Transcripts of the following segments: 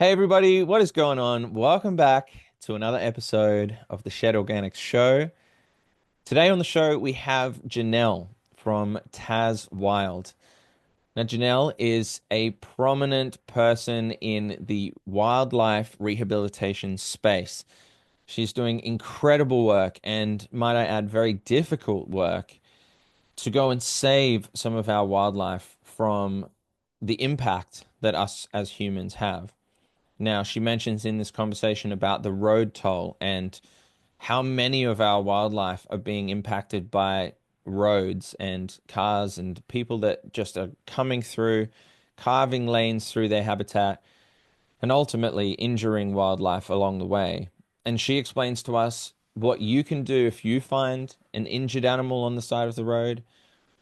Hey everybody, what is going on? Welcome back to another episode of the Shed Organics Show. Today on the show we have Janelle from TasWild. Now Janelle is a prominent person in the wildlife rehabilitation space. She's doing incredible work and, might I add, very difficult work to go and save some of our wildlife from the impact that us as humans have. Now, she mentions in this conversation about the road toll and how many of our wildlife are being impacted by roads and cars and people that just are coming through, carving lanes through their habitat, and ultimately injuring wildlife along the way. And she explains to us what you can do if you find an injured animal on the side of the road,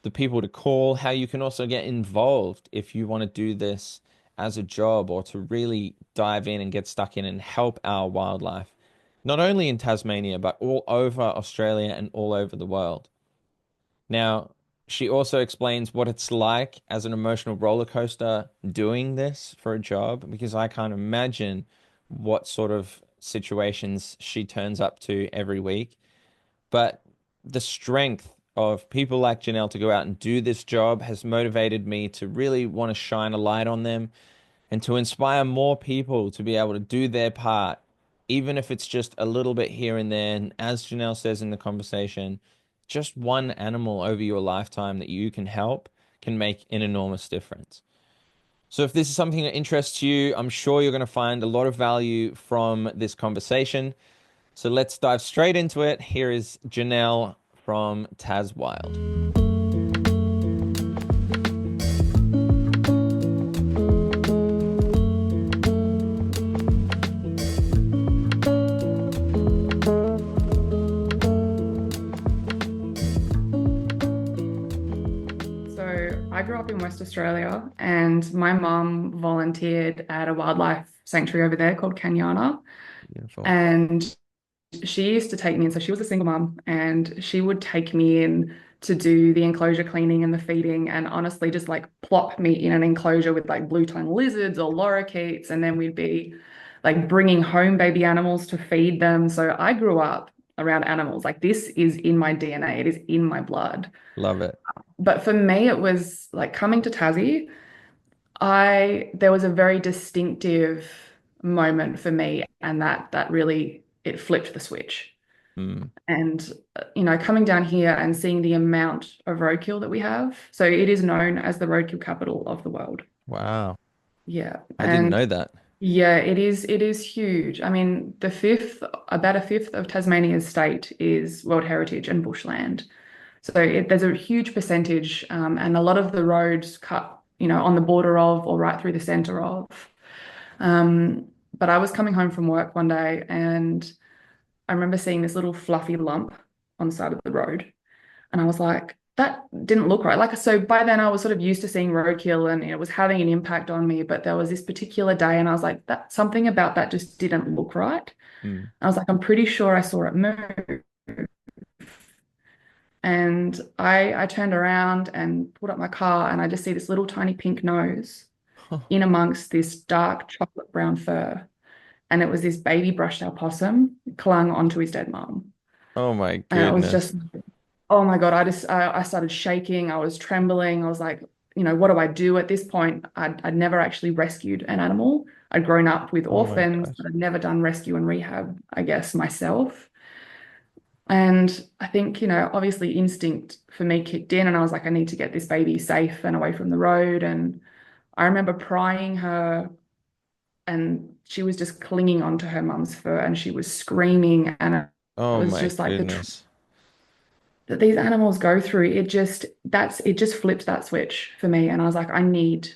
the people to call, how you can also get involved if you want to do this as a job or to really dive in and get stuck in and help our wildlife, not only in Tasmania, but all over Australia and all over the world. Now, she also explains what it's like as an emotional roller coaster doing this for a job, because I can't imagine what sort of situations she turns up to every week. But the strength of people like Janelle to go out and do this job has motivated me to really want to shine a light on them and to inspire more people to be able to do their part, even if it's just a little bit here and there. And as Janelle says in the conversation, just one animal over your lifetime that you can help can make an enormous difference. So if this is something that interests you, I'm sure you're going to find a lot of value from this conversation. So let's dive straight into it. Here is Janelle from TasWild. So I grew up in West Australia and my mum volunteered at a wildlife sanctuary over there called Kanyana. Beautiful. And she used to take me in. So she was a single mum and she would take me in to do the enclosure cleaning and the feeding and honestly just like plop me in an enclosure with like blue tongue lizards or lorikeets. And then we'd be like bringing home baby animals to feed them. So I grew up around animals. Like this is in my DNA, it is in my blood. Love it. But for me, it was like coming to Tassie, I there was a very distinctive moment for me, and that really it flipped the switch. Mm. And coming down here and seeing the amount of roadkill that we have. So it is known as the roadkill capital of the world. Wow. Yeah. I didn't And know that. yeah, it is huge. I mean, about a fifth of Tasmania's state is World Heritage and bushland. So there's a huge percentage, and a lot of the roads cut, on the border of or right through the center of. Um, but I was coming home from work one day and I remember seeing this little fluffy lump on the side of the road. And I was like, that didn't look right. Like, so by then I was sort of used to seeing roadkill and it was having an impact on me. But there was this particular day and I was like, that something about that just didn't look right. Mm. I was like, I'm pretty sure I saw it move. And I turned around and pulled up my car and I just see this little tiny pink nose in amongst this dark chocolate brown fur. And it was this baby brush-tailed possum clung onto his dead mom. Oh my And it was goodness. just, oh my God, I started shaking. I was trembling. I was like, what do I do at this point? I'd never actually rescued an animal. I'd grown up with Oh my orphans, gosh. but I'd never done rescue and rehab, I guess, myself. And I think, obviously instinct for me kicked in and I was like, I need to get this baby safe and away from the road. And I remember prying her and she was just clinging onto her mum's fur and she was screaming. And it Oh was my just like goodness. that these animals go through. It just flipped that switch for me. And I was like, I need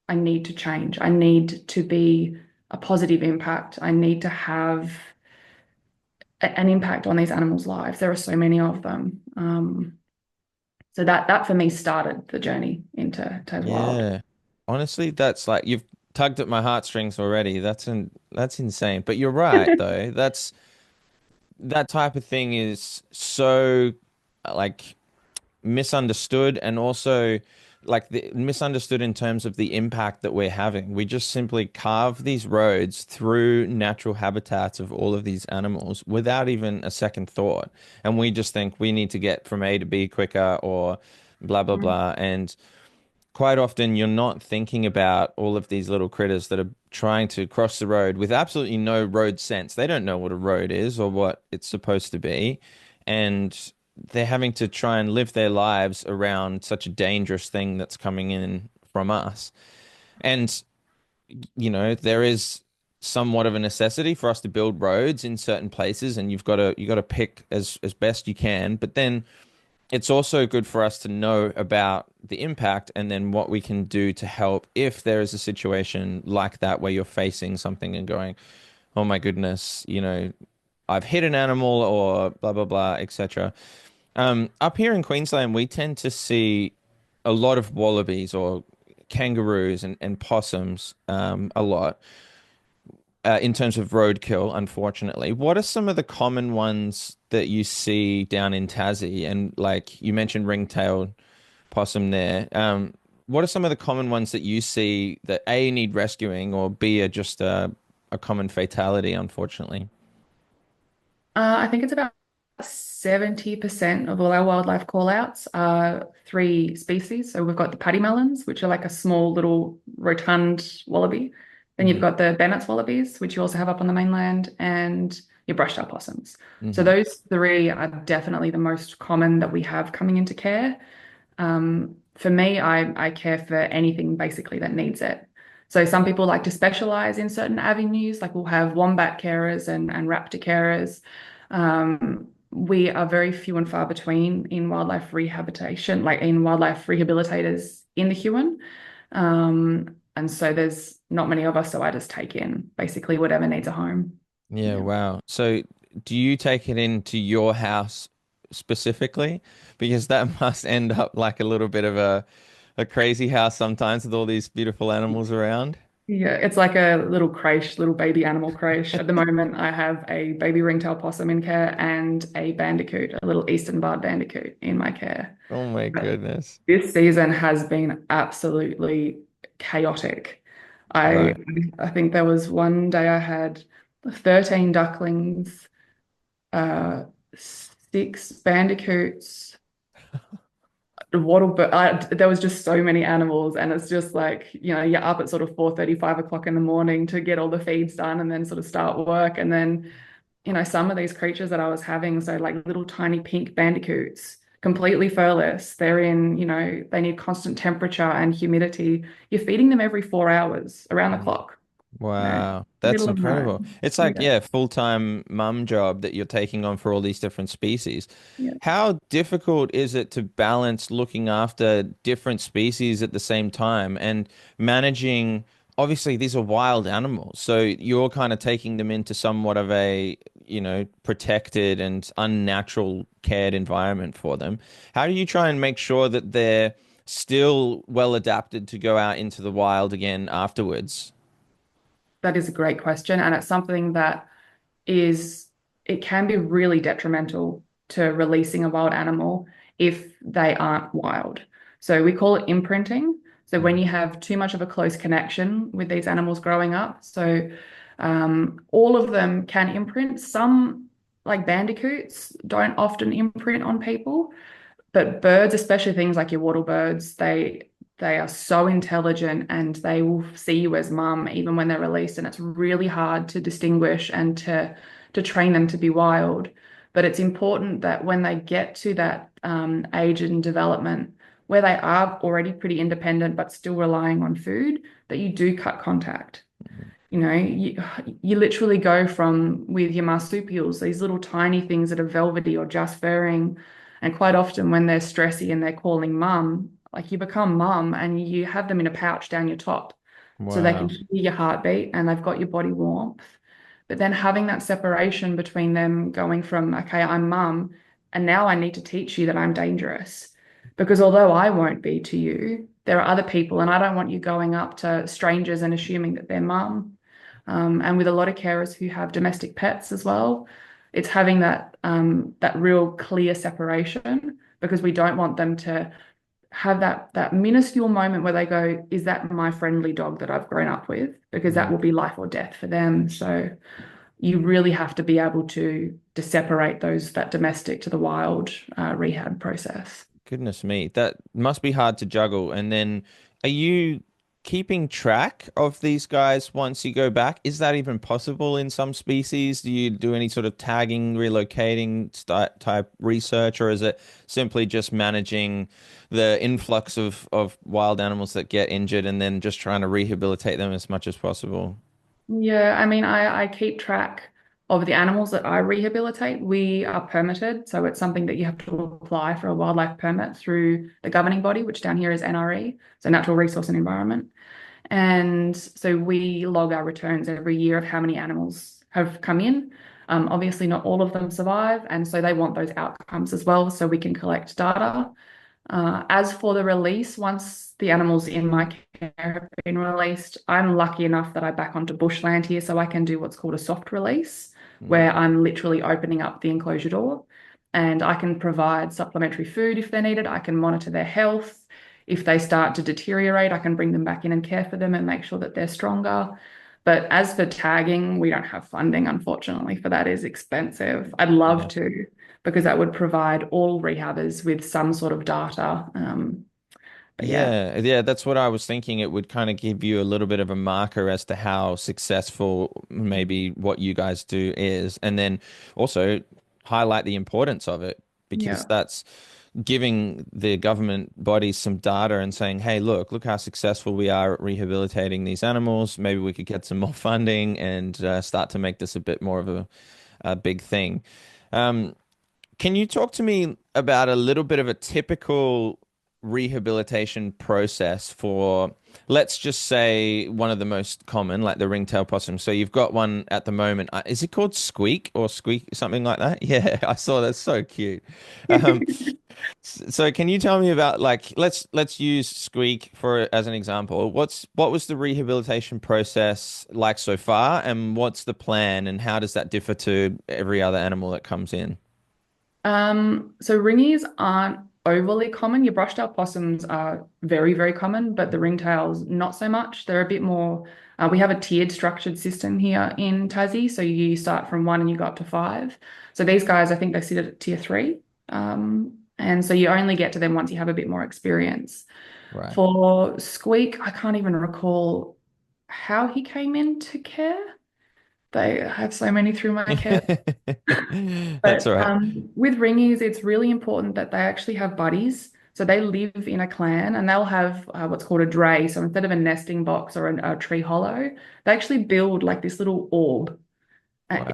to change. I need to be a positive impact. I need to have an impact on these animals' lives. There are so many of them. So that for me started the journey into TasWild. Yeah. Honestly, that's like you've tugged at my heartstrings already. That's insane. But you're right though. That type of thing is so like misunderstood, and also like misunderstood in terms of the impact that we're having. We just simply carve these roads through natural habitats of all of these animals without even a second thought. And we just think we need to get from A to B quicker or blah, blah, Mm. blah. And quite often you're not thinking about all of these little critters that are trying to cross the road with absolutely no road sense. They don't know what a road is or what it's supposed to be. And they're having to try and live their lives around such a dangerous thing that's coming in from us. And, there is somewhat of a necessity for us to build roads in certain places, and you got to pick as best you can. But then it's also good for us to know about the impact and then what we can do to help if there is a situation like that where you're facing something and going, oh my goodness, I've hit an animal or blah blah blah, etc. Up here in Queensland, we tend to see a lot of wallabies or kangaroos and possums a lot in terms of roadkill, unfortunately. What are some of the common ones that you see down in Tassie? And like you mentioned ring-tailed possum there. What are some of the common ones that you see that A, need rescuing or B, are just a common fatality, unfortunately? I think it's about 70% of all our wildlife callouts are three species. So we've got the paddymellons, which are like a small little rotund wallaby. Then you've Hmm. got the Bennett's wallabies, which you also have up on the mainland, and your brushed up possums. So Hmm. those three are definitely the most common that we have coming into care. For me, I care for anything basically that needs it. So some people like to specialize in certain avenues, like we'll have wombat carers and raptor carers. We are very few and far between in wildlife rehabilitation, like in wildlife rehabilitators in the Huon. And so there's not many of us, so I just take in basically whatever needs a home. Yeah, Yeah. wow. So do you take it into your house specifically? Because that must end up like a little bit of a crazy house sometimes with all these beautiful animals around. Yeah, it's like a little creche, little baby animal creche. At the moment, I have a baby ringtail possum in care and a bandicoot, a little eastern barred bandicoot in my care. Oh my But goodness. this season has been absolutely chaotic. I Right. I think there was one day I had 13 ducklings, six bandicoots, wattle, but there was just so many animals, and it's just like, you're up at sort of 4:30, 5 o'clock in the morning to get all the feeds done and then sort of start work. And then, some of these creatures that I was having, so like little tiny pink bandicoots, completely furless, they need constant temperature and humidity. You're feeding them every 4 hours around the clock, Wow, that's middle of the night. incredible. It's like, Yeah. yeah, full-time mum job that you're taking on for all these different species. Yeah. How difficult is it to balance looking after different species at the same time and managing, obviously these are wild animals, so you're kind of taking them into somewhat of a, protected and unnatural cared environment for them. How do you try and make sure that they're still well adapted to go out into the wild again afterwards? That is a great question, and it's something that is it can be really detrimental to releasing a wild animal if they aren't wild. So we call it imprinting. So when you have too much of a close connection with these animals growing up, so all of them can imprint. Some, like bandicoots, don't often imprint on people, but birds, especially things like your wattle birds, they are so intelligent and they will see you as mum even when they're released. And it's really hard to distinguish and to train them to be wild. But it's important that when they get to that age and development, where they are already pretty independent but still relying on food, that you do cut contact. You literally go from with your marsupials, these little tiny things that are velvety or just furring. And quite often when they're stressy and they're calling mum, like you become mum and you have them in a pouch down your top so they can Wow. hear your heartbeat and they've got your body warmth. But then having that separation between them going from, okay, I'm mum, and now I need to teach you that I'm dangerous. Because although I won't be to you, there are other people, and I don't want you going up to strangers and assuming that they're mum. And with a lot of carers who have domestic pets as well, it's having that real clear separation because we don't want them to have that minuscule moment where they go, is that my friendly dog that I've grown up with? Because that Mm. will be life or death for them. So you really have to be able to separate that domestic to the wild rehab process. Goodness me, that must be hard to juggle. And then, are you keeping track of these guys once you go back? Is that even possible in some species? Do you do any sort of tagging, relocating type research, or is it simply just managing the influx of wild animals that get injured and then just trying to rehabilitate them as much as possible? Yeah, I mean, I keep track of the animals that I rehabilitate. We are permitted, so it's something that you have to apply for a wildlife permit through the governing body, which down here is NRE, so Natural Resource and Environment. And so we log our returns every year of how many animals have come in. Obviously, not all of them survive, and so they want those outcomes as well, so we can collect data. As for the release, once the animals in my care have been released, I'm lucky enough that I back onto bushland here, so I can do what's called a soft release, Mm. where I'm literally opening up the enclosure door and I can provide supplementary food if they need it. I can monitor their health. If they start to deteriorate, I can bring them back in and care for them and make sure that they're stronger. But as for tagging, we don't have funding, unfortunately, for that is expensive. I'd love Yeah. to because that would provide all rehabbers with some sort of data. But yeah, Yeah, yeah, that's what I was thinking. It would kind of give you a little bit of a marker as to how successful maybe what you guys do is, and then also highlight the importance of it because yeah, that's giving the government bodies some data and saying, hey, look how successful we are at rehabilitating these animals. Maybe we could get some more funding and start to make this a bit more of a big thing. Um, can you talk to me about a little bit of a typical rehabilitation process for, let's just say, one of the most common, like the ringtail possum? So you've got one at the moment. Is it called Squeak or Squeak, something like that? Yeah, I saw that. So cute. Um, so can you tell me about like let's use Squeak for as an example. What was the rehabilitation process like so far, and what's the plan, and how does that differ to every other animal that comes in? so ringies aren't overly common. Your brush-tailed possums are very, very common, but the ringtails not so much. They're a bit more. We have a tiered structured system here in Tassie, so you start from one and you go up to five. So these guys, I think they sit at tier three, and so you only get to them once you have a bit more experience. Right. For Squeak, I can't even recall how he came into care. They have so many through my care. That's But all right. with ringies, it's really important that they actually have buddies. So they live in a clan and they'll have what's called a dray. So instead of a nesting box or a tree hollow, they actually build like this little orb. Wow.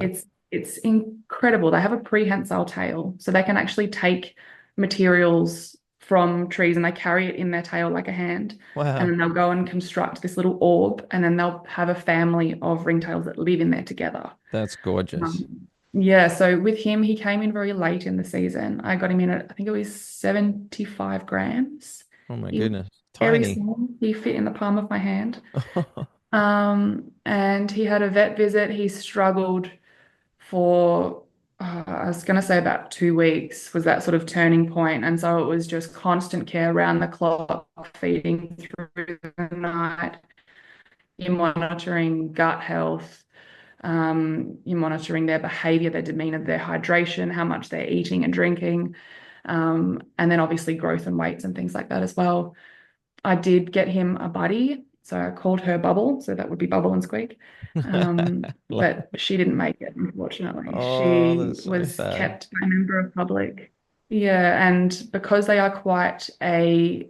It's incredible. They have a prehensile tail, so they can actually take materials from trees and they carry it in their tail like a hand. And Wow. then they'll go and construct this little orb, and then they'll have a family of ringtails that live in there together. That's gorgeous. Yeah, so with him, he came in very late in the season. I got him in at, I think it was 75 grams. Oh my He was goodness. very Tiny. small. He fit in the palm of my hand. And he had a vet visit. He struggled for, I was going to say about 2 weeks was that sort of turning point. And so it was just constant care around the clock, feeding through the night, you're monitoring gut health, you're monitoring their behavior, their demeanor, their hydration, how much they're eating and drinking, and then obviously growth and weights and things like that as well. I did get him a buddy, so I called her Bubble, so that would be Bubble and Squeak. But she didn't make it, unfortunately. Oh, She that's so was sad. kept by a member of public. Yeah, and because they are quite a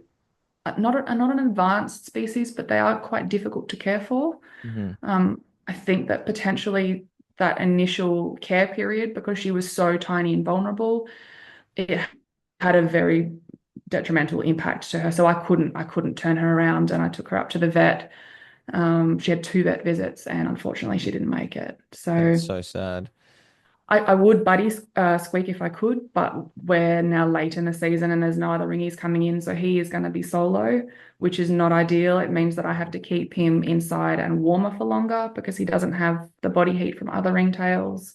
not an advanced species, but they are quite difficult to care for. Hmm. I think that potentially that initial care period, because she was so tiny and vulnerable, it had a very detrimental impact to her. So I couldn't turn her around, and I took her up to the vet. She had 2 vet visits, and unfortunately, she didn't make it. That's So so sad. I would buddy Squeak if I could, but we're now late in the season and there's no other ringies coming in, so he is going to be solo, which is not ideal. It means that I have to keep him inside and warmer for longer because he doesn't have the body heat from other ringtails.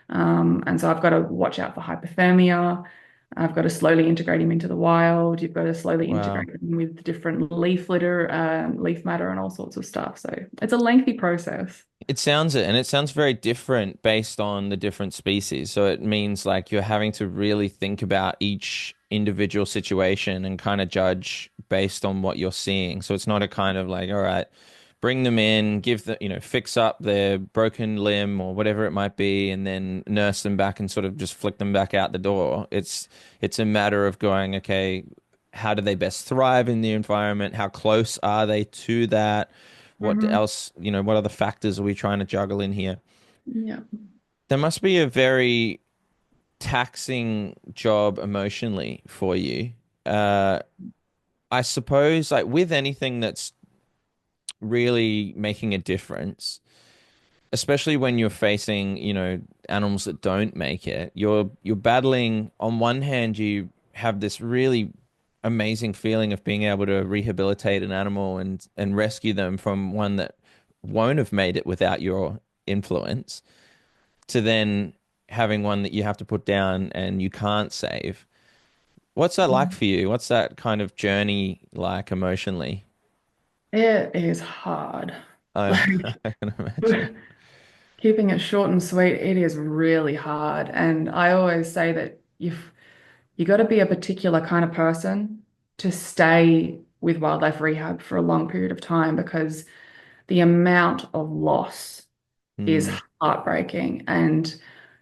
And so I've got to watch out for hypothermia. I've got to slowly integrate him into the wild. You've got to slowly Wow. integrate him with different leaf litter, leaf matter, and all sorts of stuff. So it's a lengthy process. It sounds it, and it sounds very different based on the different species. So it means like you're having to really think about each individual situation and kind of judge based on what you're seeing. So it's not a kind of like, all right, bring them in, give the, fix up their broken limb or whatever it might be, and then nurse them back and sort of just flick them back out the door. It's a matter of going, okay, how do they best thrive in the environment? How close are they to that? What Hmm. else, what other factors are we trying to juggle in here? Yeah. There must be a very taxing job emotionally for you. Uh, I suppose, like with anything that's really making a difference, especially when you're facing, animals that don't make it, you're battling. On one hand, you have this really amazing feeling of being able to rehabilitate an animal and rescue them from one that won't have made it without your influence, to then having one that you have to put down and you can't save. What's that like for you? What's that kind of journey like emotionally? It is hard. I, Like I can imagine. keeping it short and sweet, it is really hard. And I always say that you got to be a particular kind of person to stay with wildlife rehab for a long period of time because the amount of loss is Mm. heartbreaking. And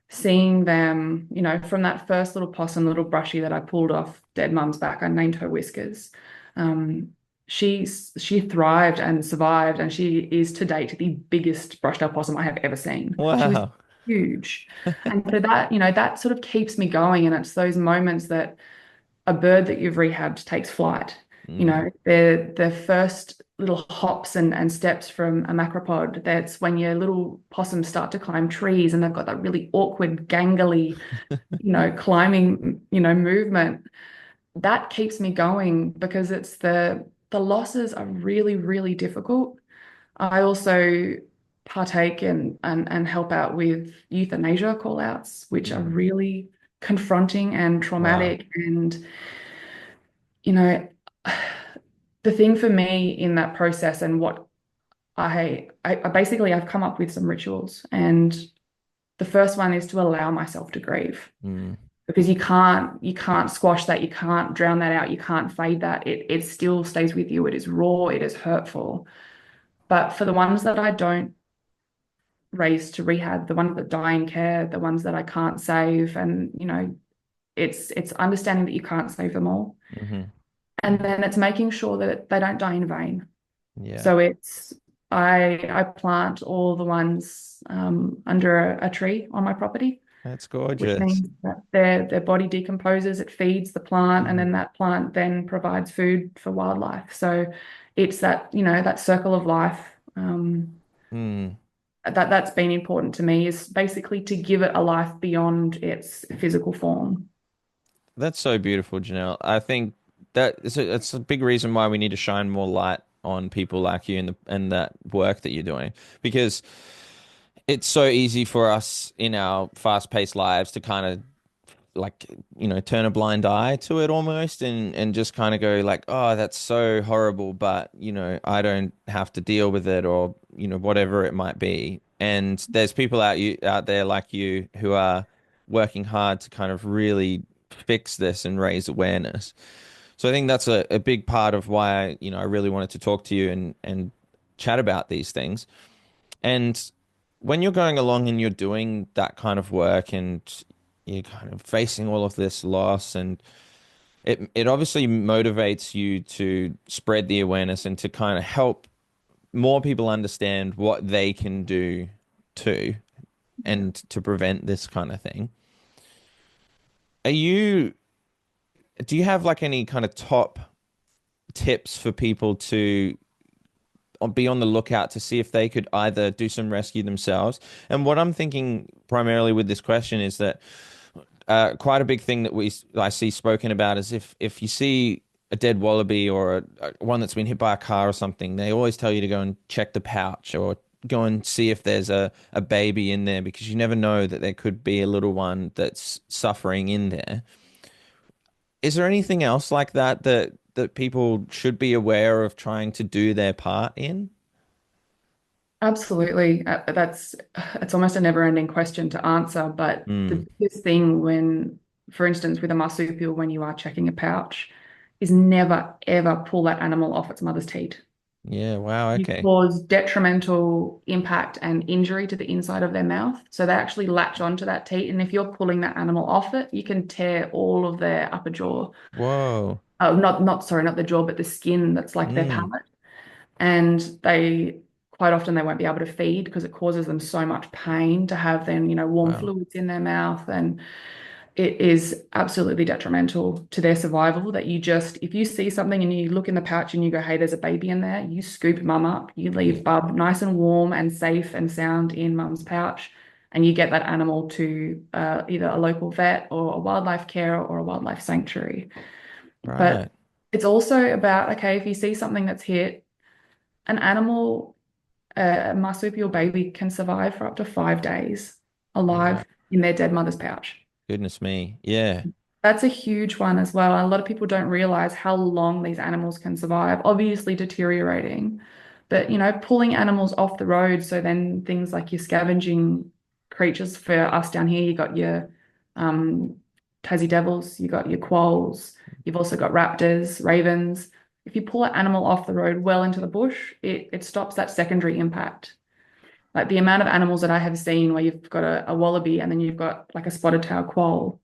seeing them, from that first little possum, little brushy that I pulled off dead mum's back, I named her Whiskers. Um, she thrived and survived, and she is to date the biggest brush-tailed possum I have ever seen. She was Wow. huge. And so that, that sort of keeps me going. And it's those moments that a bird that you've rehabbed takes flight. Mm. The first little hops and steps from a macropod. That's when your little possums start to climb trees and they've got that really awkward, gangly, climbing, movement. That keeps me going because it's the losses are really, really difficult. I also partake and help out with euthanasia call outs, which are Mm. really confronting and Wow. traumatic and you know, the thing for me in that process and what I basically I've come up with some rituals, and the first one is to allow myself to grieve Mm. because you can't squash that, you can't drown that out, you can't fade that. It still stays with you. It is raw, it is hurtful. But for the ones that I don't raise to rehab, the ones that die in care, the ones that I can't save, and it's understanding that you can't save them all. Hmm. And then it's making sure that they don't die in vain. Yeah. So it's I plant all the ones under a tree on my property, That's which gorgeous. means that their body decomposes, it feeds the plant, and Mm. then that plant then provides food for wildlife. So it's that, that circle of life Mm. that's been important to me is basically to give it a life beyond its physical form. That's so beautiful, Janelle. I think it's a big reason why we need to shine more light on people like you and that work that you're doing, because it's so easy for us in our fast-paced lives to kind of like turn a blind eye to it almost and just kind of go like, oh, that's so horrible, but I don't have to deal with it, or whatever it might be. And there's people out there like you who are working hard to kind of really fix this and raise awareness. So I think that's a big part of why I really wanted to talk to you and chat about these things. And when you're going along and you're doing that kind of work and you're kind of facing all of this loss, and it obviously motivates you to spread the awareness and to kind of help more people understand what they can do too Yeah. and to prevent this kind of thing. Are you, do you have like any kind of top tips for people to be on the lookout to see if they could either do some rescue themselves? And what I'm thinking primarily with this question is that quite a big thing that I see spoken about is if you see a dead wallaby or one that's been hit by a car or something, they always tell you to go and check the pouch or go and see if there's a baby in there, because you never know that there could be a little one that's suffering in there. is there anything else like that that people should be aware of trying to do their part in? Absolutely. That's it's almost a never-ending question to answer, but Mm. the biggest thing when, for instance, with a marsupial, when you are checking a pouch, is never ever pull that animal off its mother's teat. Yeah, wow, You okay. cause detrimental impact and injury to the inside of their mouth. So they actually latch onto that teat, and if you're pulling that animal off it, you can tear all of their upper jaw. Whoa. Not the jaw, but the skin that's like their Mm. palate. And they quite often they won't be able to feed because it causes them so much pain to have then, warm Wow. fluids in their mouth. And it is absolutely detrimental to their survival that you just, if you see something and you look in the pouch and you go, hey, there's a baby in there, you scoop mum up, you leave bub nice and warm and safe and sound in mum's pouch, and you get that animal to either a local vet or a wildlife carer or a wildlife sanctuary. But Right. it's also about, okay, if you see something that's hit, an animal, a marsupial baby can survive for up to 5 days Wow. alive in their dead mother's pouch. Goodness me. Yeah. That's a huge one as well. A lot of people don't realize how long these animals can survive, obviously deteriorating. But, pulling animals off the road, so then things like your scavenging creatures for us down here, you got your um, Tassie devils, you got your quolls, you've also got raptors, ravens. If you pull an animal off the road well into the bush, it stops that secondary impact. Like the amount of animals that I have seen where you've got a wallaby and then you've got like a spotted tail quoll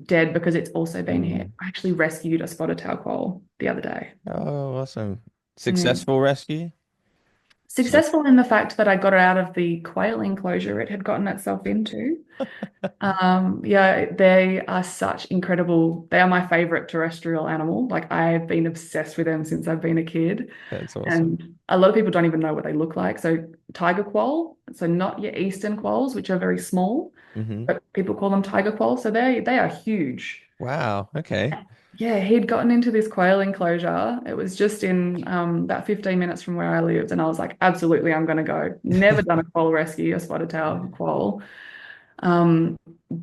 dead because it's also been hit. Mm. I actually rescued a spotted tail quoll the other day. Oh, awesome. Mm. Successful rescue? So, Successful in the fact that I got it out of the quail enclosure it had gotten itself into. Yeah, they are such incredible. They are my favorite terrestrial animal. Like I've been obsessed with them since I've been a kid. that's awesome. And a lot of people don't even know what they look like. So tiger quoll, so not your eastern quolls, which are very small, Hmm. but people call them tiger quoll. So they are huge. Wow. Okay. Yeah, he'd gotten into this quail enclosure. It was just in about 15 minutes from where I lived, and I was like, absolutely, I'm going to go. Never done a quail rescue, a spotted tail quail. Um,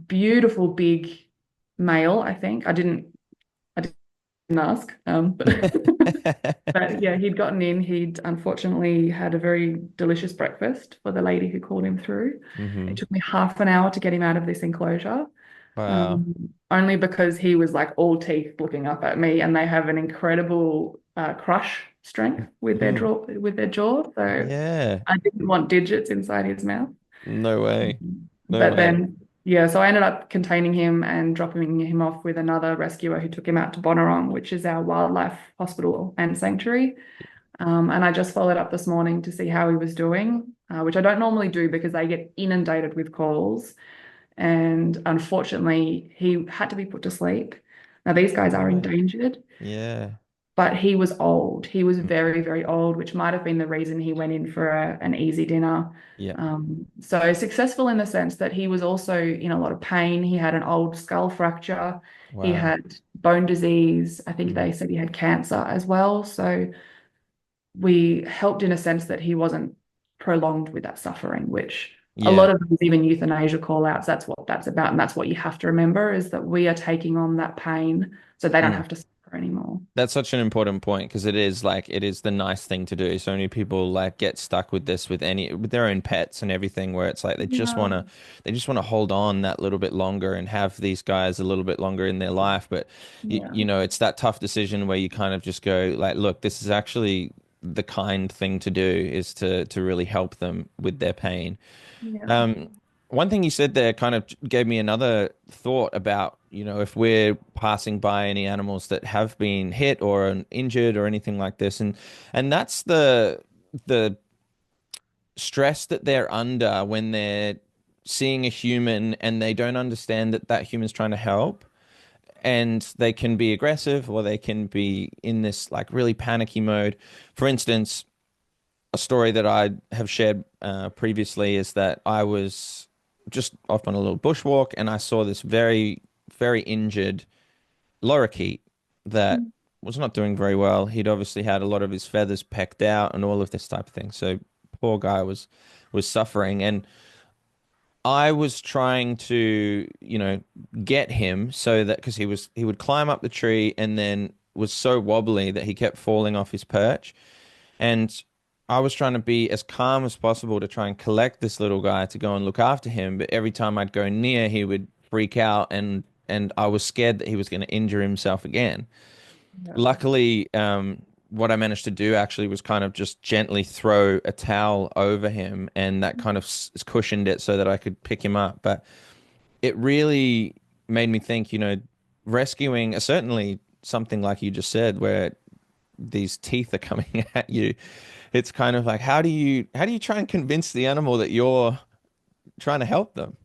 Beautiful big male, I think. I didn't ask, but yeah, he'd gotten in. He'd unfortunately had a very delicious breakfast for the lady who called him through. It Hmm. took me half an hour to get him out of this enclosure, Wow. only because he was like all teeth looking up at me, and they have an incredible crush strength with their Mm. jaw. So Yeah. I didn't want digits inside his mouth. No way. No But way. then, yeah, so I ended up containing him and dropping him off with another rescuer who took him out to Bonorong, which is our wildlife hospital and sanctuary. And I just followed up this morning to see how he was doing, which I don't normally do because they get inundated with calls. And unfortunately, he had to be put to sleep. Now, these guys are Right. endangered, Yeah. but he was old. He was very, very old, which might have been the reason he went in for an easy dinner. Yeah. So successful in the sense that he was also in a lot of pain. He had an old skull fracture. He Wow. had bone disease. I think Mm. they said he had cancer as well. So we helped in a sense that he wasn't prolonged with that suffering, which a Yeah. lot of these even euthanasia call outs, that's what that's about. And that's what you have to remember is that we are taking on that pain so they don't Mm. have to suffer anymore. That's such an important point because it is the nice thing to do. So many people like get stuck with this with their own pets and everything where it's like Yeah, they just want to hold on that little bit longer and have these guys a little bit longer in their life. But yeah, it's that tough decision where you kind of just go like, look, this is actually the kind thing to do is to really help them with their pain. yeah. Um, one thing you said there kind of gave me another thought about, if we're passing by any animals that have been hit or injured or anything like this, and that's the stress that they're under when they're seeing a human and they don't understand that that human's trying to help, and they can be aggressive or they can be in this like really panicky mode. For instance, a story that I have shared previously is that I was just off on a little bushwalk and I saw this very, very injured lorikeet that was not doing very well. He'd obviously had a lot of his feathers pecked out and all of this type of thing. So poor guy was suffering. And I was trying to, get him so that because he would climb up the tree and then was so wobbly that he kept falling off his perch. And I was trying to be as calm as possible to try and collect this little guy to go and look after him. But every time I'd go near, he would freak out and I was scared that he was going to injure himself again. Yeah. Luckily, what I managed to do actually was kind of just gently throw a towel over him, and that kind of cushioned it so that I could pick him up. But it really made me think, rescuing, certainly something like you just said, where these teeth are coming at you. It's kind of like, how do you try and convince the animal that you're trying to help them?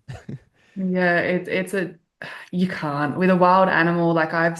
Yeah, it's a you can't with a wild animal. Like I've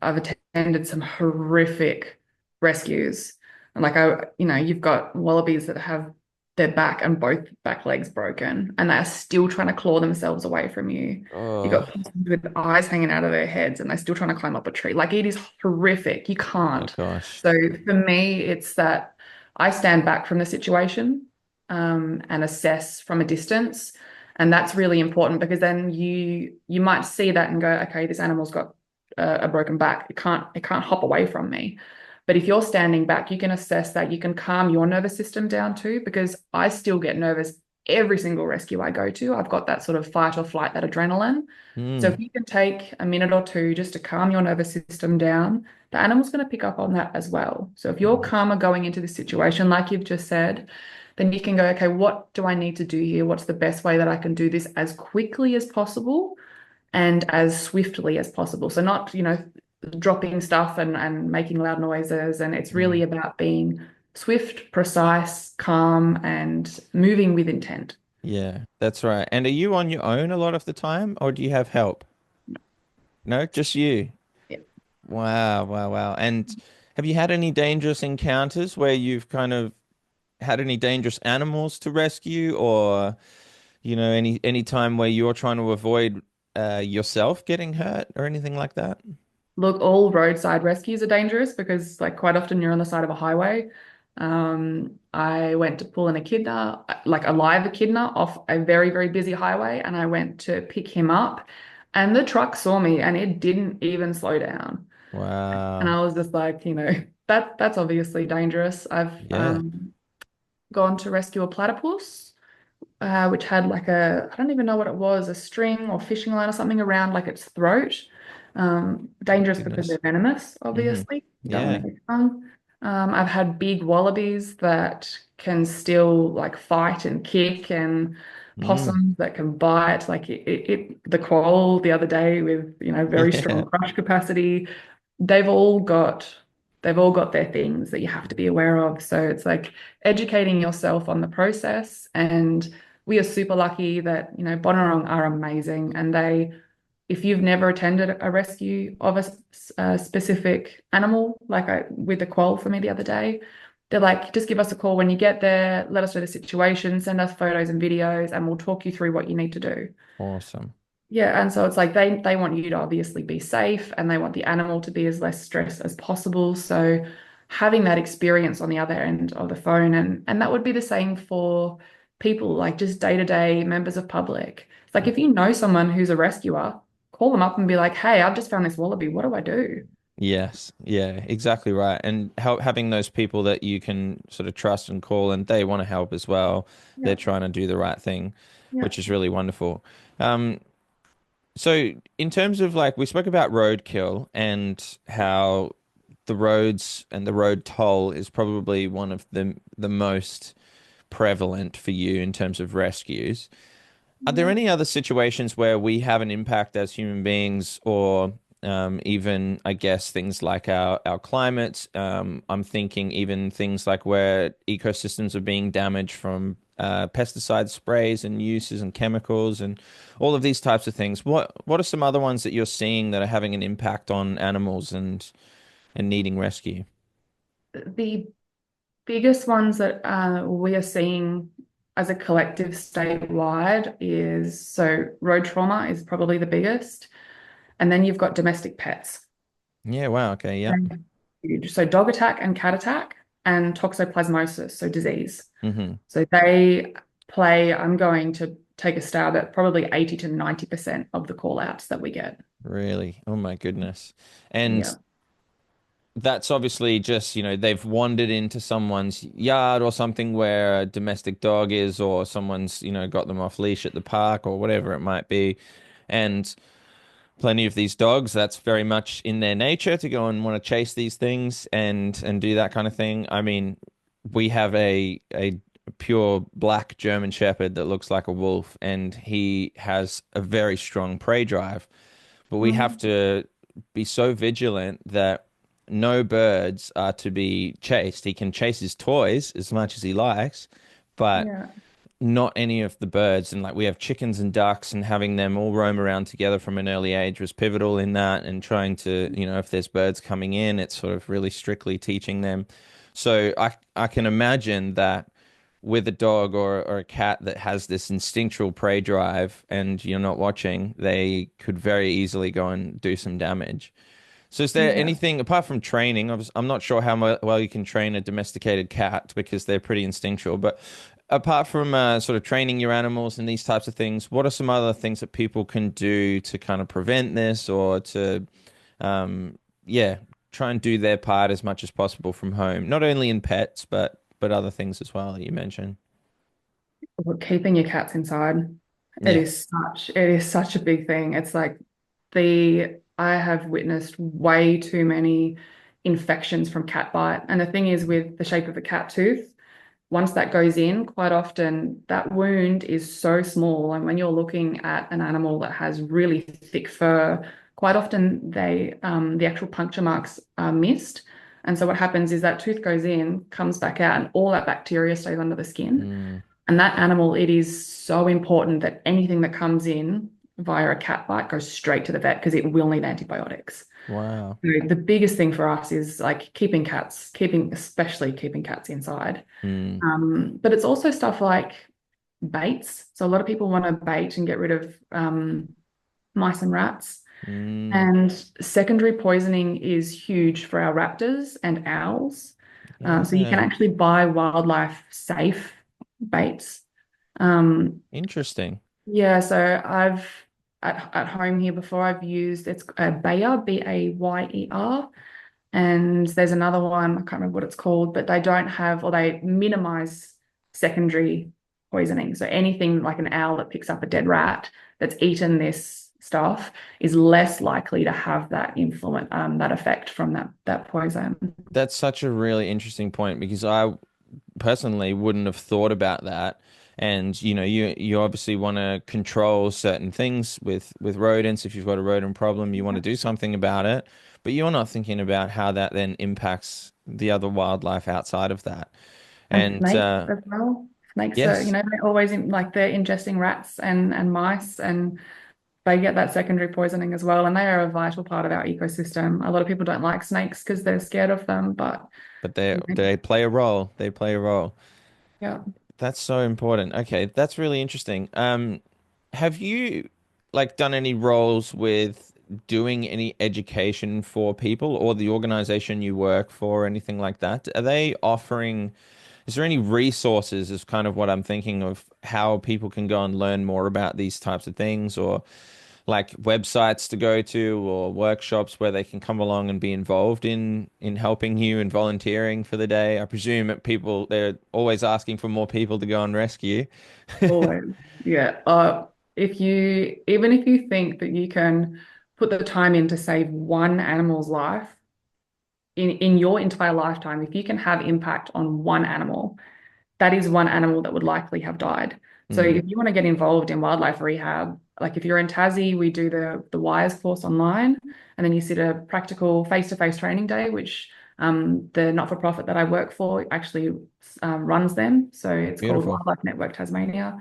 attended some horrific rescues. And like you've got wallabies that have their back and both back legs broken and they're still trying to claw themselves away from you. You've Oh got possums with eyes hanging out of their heads and they're still trying to climb up a tree. Like it is horrific. You my can't. gosh. So for me, it's that I stand back from the situation and assess from a distance. And that's really important because then you might see that and go, okay, this animal's got a broken back. It can't hop away from me. But if you're standing back, you can assess that. You can calm your nervous system down too, because I still get nervous every single rescue I go to. I've got that sort of fight or flight, that adrenaline. So Mm, if you can take a minute or two just to calm your nervous system down, the animal's going to pick up on that as well. So if you're mm, calmer going into the situation, like you've just said, then you can go, okay, what do I need to do here? What's the best way that I can do this as quickly as possible and as swiftly as possible? So not, dropping stuff and making loud noises. And it's mm. really about being swift, precise, calm, and moving with intent. Yeah, that's right. And are you on your own a lot of the time, or do you have help? No, just you. Yeah. Wow, wow, wow. And have you had any dangerous encounters where you've kind of had any dangerous animals to rescue, or any time where you're trying to avoid yourself getting hurt or anything like that? Look, all roadside rescues are dangerous because, like, quite often you're on the side of a highway. I went to pull an echidna, like a live echidna, off a very, very busy highway, and I went to pick him up, and the truck saw me, and it didn't even slow down. And Wow. I was just like, that's obviously dangerous. I've Yeah. gone to rescue a platypus, which had like I don't even know what it was, a string or fishing line or something around like its throat. Dangerous because Goodness. they're venomous, Hmm. obviously. You don't want to Yeah. get stung. I've had big wallabies that can still like fight and kick, and Mm. possums that can bite. Like the quoll the other day with, very Yeah. strong crush capacity. They've all got they've all got their things that you have to be aware of. So it's like educating yourself on the process. And we are super lucky that, Bonorong are amazing. And if you've never attended a rescue of a specific animal, like with a quoll for me the other day, they're like, just give us a call when you get there, let us know the situation, send us photos and videos, and we'll talk you through what you need to do. Awesome. Yeah, and so it's like they want you to obviously be safe and they want the animal to be as less stressed as possible. So having that experience on the other end of the phone, and that would be the same for people, like just day-to-day members of public. It's like if you know someone who's a rescuer, call them up and be like, "Hey, I've just found this wallaby. What do I do?" Yes, yeah, exactly right. And having those people that you can sort of trust and call, and they want to help as well. They're Yeah, trying to do the right thing, yeah. which is really wonderful. Um, so in terms of like we spoke about roadkill and how the roads and the road toll is probably one of the most prevalent for you in terms of rescues. Are there Yeah. any other situations where we have an impact as human beings, or even, I guess, things like our climate? I'm thinking even things like where ecosystems are being damaged from pesticide sprays and uses and chemicals and all of these types of things. What are some other ones that you're seeing that are having an impact on animals and needing rescue? The biggest ones that we are seeing as a collective statewide is, so road trauma is probably the biggest. And then you've got domestic pets. Yeah, wow, okay, yeah. And huge. So dog attack and cat attack and toxoplasmosis, so disease. Hmm. So they play, I'm going to take a stab at probably 80 to 90% of the call outs that we get. Really? Oh my goodness. And Yeah. that's obviously just, they've wandered into someone's yard or something where a domestic dog is, or someone's, got them off leash at the park or whatever it might be. And plenty of these dogs, that's very much in their nature to go and want to chase these things and do that kind of thing. I mean, we have a pure black German Shepherd that looks like a wolf, and he has a very strong prey drive. But we have Mm. to be so vigilant that no birds are to be chased. He can chase his toys as much as he likes, but Yeah. not any of the birds. And like we have chickens and ducks, and having them all roam around together from an early age was pivotal in that. And trying to, if there's birds coming in, it's sort of really strictly teaching them. So I can imagine that with a dog or a cat that has this instinctual prey drive and you're not watching, they could very easily go and do some damage. So is there Yeah. anything apart from training? I'm not sure how well you can train a domesticated cat because they're pretty instinctual, but apart from sort of training your animals and these types of things, what are some other things that people can do to kind of prevent this or to, um, yeah, try and do their part as much as possible from home, not only in pets, but other things as well that you mentioned. But keeping your cats inside, Yeah. it is such a big thing. It's like I have witnessed way too many infections from cat bite. And the thing is with the shape of a cat tooth, once that goes in, quite often that wound is so small. And when you're looking at an animal that has really thick fur, quite often the actual puncture marks are missed. And so what happens is that tooth goes in, comes back out, and all that bacteria stays under the skin. Mm, And that animal, it is so important that anything that comes in via a cat bite goes straight to the vet because it will need antibiotics. wow. So the biggest thing for us is like especially keeping cats inside. Mm, But it's also stuff like baits. So a lot of people want to bait and get rid of mice and rats. mm, And secondary poisoning is huge for our raptors and owls. So you can yeah. actually buy wildlife safe baits. Um, Interesting. yeah, so at home here before I've used it's a Bayer, Bayer, and there's another one, I can't remember what it's called, but they don't have or they minimize secondary poisoning. So anything like an owl that picks up a dead rat that's eaten this stuff is less likely to have that influence, that effect from that poison. That's such a really interesting point because I personally wouldn't have thought about that. And you obviously want to control certain things with rodents. If you've got a rodent problem, you want to do something about it, but you're not thinking about how that then impacts the other wildlife outside of that. And And snakes as well. Snakes are, yes, they're always like they're ingesting rats and mice, and they get that secondary poisoning as well. And they are a vital part of our ecosystem. A lot of people don't like snakes because they're scared of them, but but they play a role. They play a role. yeah. That's so important. Okay, that's really interesting. Have you like done any roles with doing any education for people or the organization you work for or anything like that? Are they offering, is there any resources is kind of what I'm thinking of how people can go and learn more about these types of things or like websites to go to or workshops where they can come along and be involved in helping you and volunteering for the day. I presume that people they're always asking for more people to go and rescue. Always. Yeah. Even if you think that you can put the time in to save one animal's life in your entire lifetime, if you can have impact on one animal, that is one animal that would likely have died. So Mm, if you want to get involved in wildlife rehab, like if you're in Tassie, we do the WISE course online, and then you sit a practical face-to-face training day, which the not-for-profit that I work for actually runs them. So it's called beautiful. Wildlife Network Tasmania.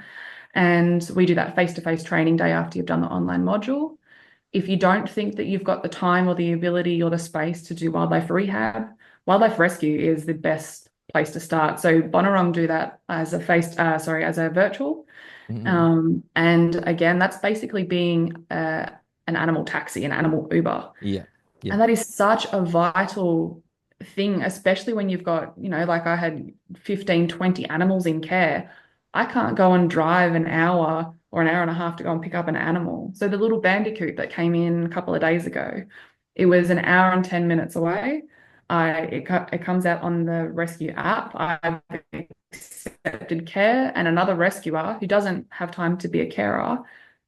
And we do that face-to-face training day after you've done the online module. If you don't think that you've got the time or the ability or the space to do wildlife rehab, wildlife rescue is the best place to start. So Bonorong do that as as a virtual. Mm, And again, that's basically being an animal taxi, an animal Uber. yeah. Yeah. And that is such a vital thing, especially when you've got, like I had 15, 20 animals in care. I can't go and drive an hour or an hour and a half to go and pick up an animal. So the little bandicoot that came in a couple of days ago, it was an hour and 10 minutes away. It comes out on the rescue app. I've accepted care, and another rescuer who doesn't have time to be a carer,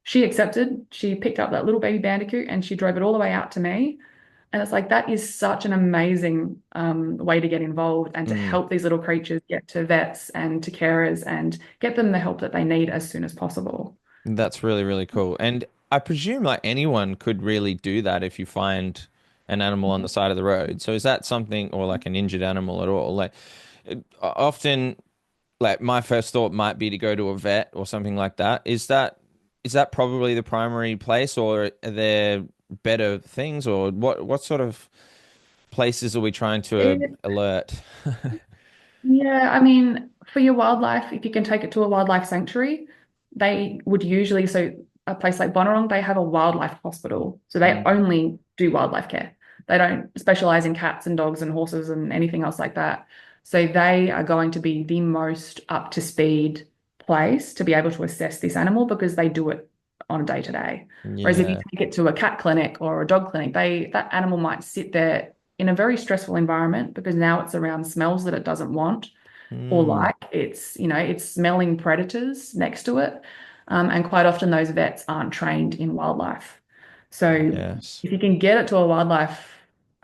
she accepted. She picked up that little baby bandicoot and she drove it all the way out to me. And it's like that is such an amazing way to get involved and to Mm, help these little creatures get to vets and to carers and get them the help that they need as soon as possible. that's really, really cool. And I presume like anyone could really do that if you find an animal on the side of the road. So is that something, or like an injured animal at all? Like often, like my first thought might be to go to a vet or something like that. Is that probably the primary place, or are there better things, or what sort of places are we trying to It, alert? Yeah, I mean, for your wildlife, if you can take it to a wildlife sanctuary, they would usually, so a place like Bonorong, they have a wildlife hospital. So they Mm, only do wildlife care. They don't specialize in cats and dogs and horses and anything else like that. So they are going to be the most up to speed place to be able to assess this animal because they do it on a day to day. Whereas if you yeah. take it to a cat clinic or a dog clinic, that animal might sit there in a very stressful environment because now it's around smells that it doesn't want or Mm, like. It's smelling predators next to it. And quite often those vets aren't trained in wildlife. So yes. if you can get it to a wildlife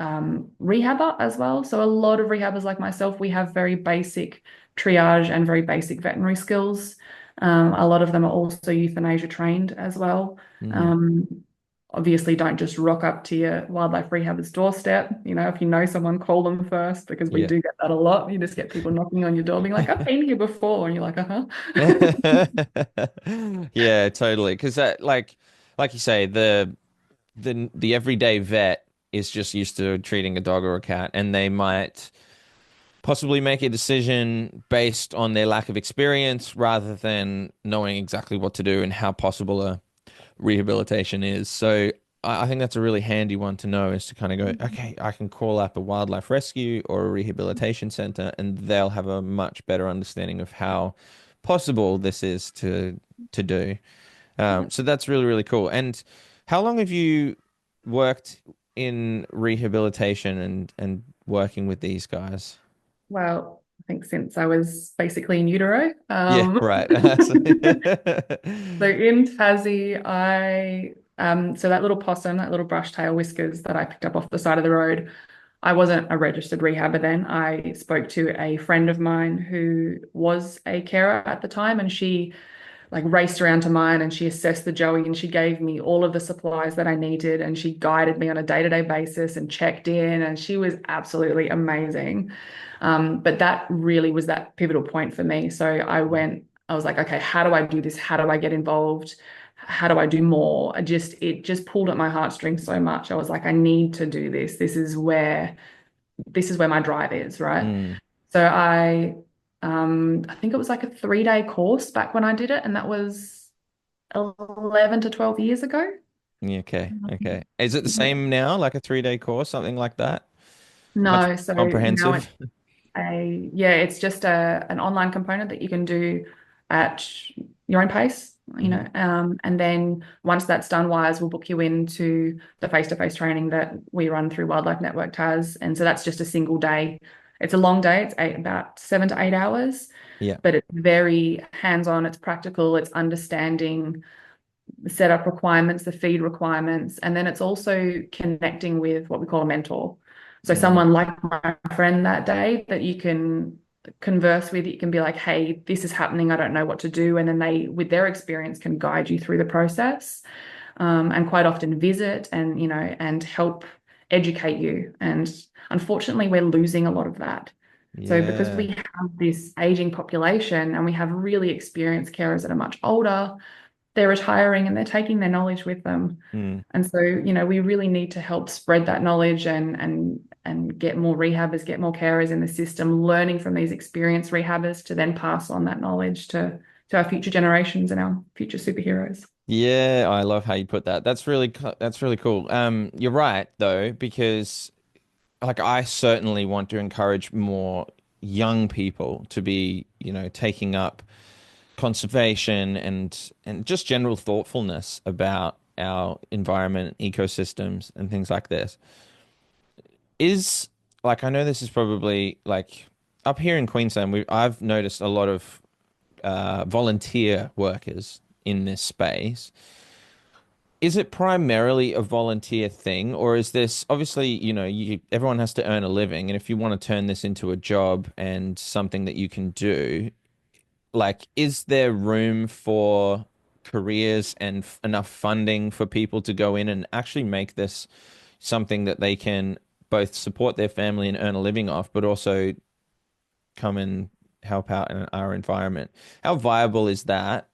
rehabber as well. So a lot of rehabbers like myself, we have very basic triage and very basic veterinary skills. A lot of them are also euthanasia trained as well. Mm, Um, Obviously, don't just rock up to your wildlife rehabber's doorstep. If you know someone, call them first because we yeah. do get that a lot. You just get people knocking on your door being like, I've been here before. And you're like, uh-huh. Yeah, totally. Because that, like you say, the everyday vet is just used to treating a dog or a cat, and they might possibly make a decision based on their lack of experience rather than knowing exactly what to do and how possible a rehabilitation is. So I think that's a really handy one to know, is to kind of go, okay, I can call up a wildlife rescue or a rehabilitation center, and they'll have a much better understanding of how possible this is to do. So that's really, really cool. And how long have you worked in rehabilitation and working with these guys? Well, I think since I was basically in utero. Yeah, right. So in Tassie, so that little possum, that little brush tail whiskers that I picked up off the side of the road, I wasn't a registered rehabber then. I spoke to a friend of mine who was a carer at the time, and she like raced around to mine and she assessed the Joey and she gave me all of the supplies that I needed and she guided me on a day-to-day basis and checked in and she was absolutely amazing. But that really was that pivotal point for me. So I was like, okay, how do I do this? How do I get involved? How do I do more? It just pulled at my heartstrings so much. I was like, I need to do this. This is where my drive is, right? Mm, So I think it was like a 3-day course back when I did it, and that was 11 to 12 years ago. yeah, okay, okay. Is it the Yeah. same now, like a 3-day course, something like that? Much No, so now comprehensive? it's yeah, it's just an online component that you can do at your own pace, Hmm. and then once that's done, Wise will book you into the face-to-face training that we run through Wildlife Network TAS, and so that's just a single day. It's a long day. It's about 7 to 8 hours, Yeah. but it's very hands-on. It's practical. It's understanding the setup requirements, the feed requirements, and then it's also connecting with what we call a mentor. So Mm, someone like my friend that day that you can converse with, you can be like, hey, this is happening. I don't know what to do. And then they, with their experience, can guide you through the process, and quite often visit and, and help educate you. And unfortunately, we're losing a lot of that. So because yeah. we have this aging population and we have really experienced carers that are much older, they're retiring and they're taking their knowledge with them. Mm. And so, we really need to help spread that knowledge and get more rehabbers, get more carers in the system, learning from these experienced rehabbers to then pass on that knowledge to our future generations and our future superheroes. Yeah, I love how you put that. That's really cool. You're right though, because like I certainly want to encourage more young people to be, taking up conservation and just general thoughtfulness about our environment, ecosystems, and things like this. Is like I know this is probably like up here in Queensland, I've noticed a lot of volunteer workers in this space. Is it primarily a volunteer thing, or is this obviously, everyone has to earn a living, and if you want to turn this into a job and something that you can do, like, is there room for careers and enough funding for people to go in and actually make this something that they can both support their family and earn a living off, but also come and help out in our environment? How viable is that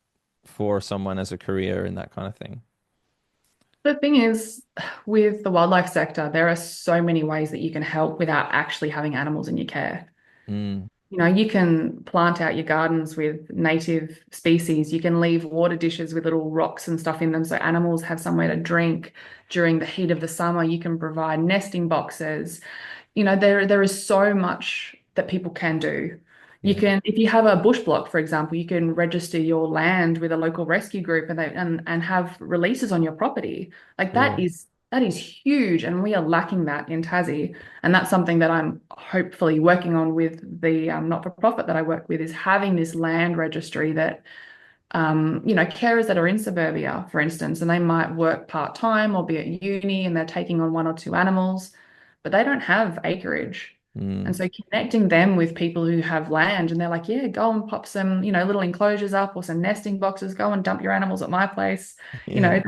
for someone as a career and that kind of thing? The thing is, with the wildlife sector, there are so many ways that you can help without actually having animals in your care. Mm, You can plant out your gardens with native species. You can leave water dishes with little rocks and stuff in them so animals have somewhere to drink during the heat of the summer. You can provide nesting boxes. There is so much that people can do. You yeah. can, if you have a bush block, for example, you can register your land with a local rescue group and have releases on your property. Like Yeah. that is huge, and we are lacking that in Tassie. And that's something that I'm hopefully working on with the not-for-profit that I work with, is having this land registry that carers that are in suburbia, for instance, and they might work part-time or be at uni and they're taking on one or two animals, but they don't have acreage. And Mm, so connecting them with people who have land, and they're like, yeah, go and pop some, little enclosures up or some nesting boxes, go and dump your animals at my place. You yeah. know,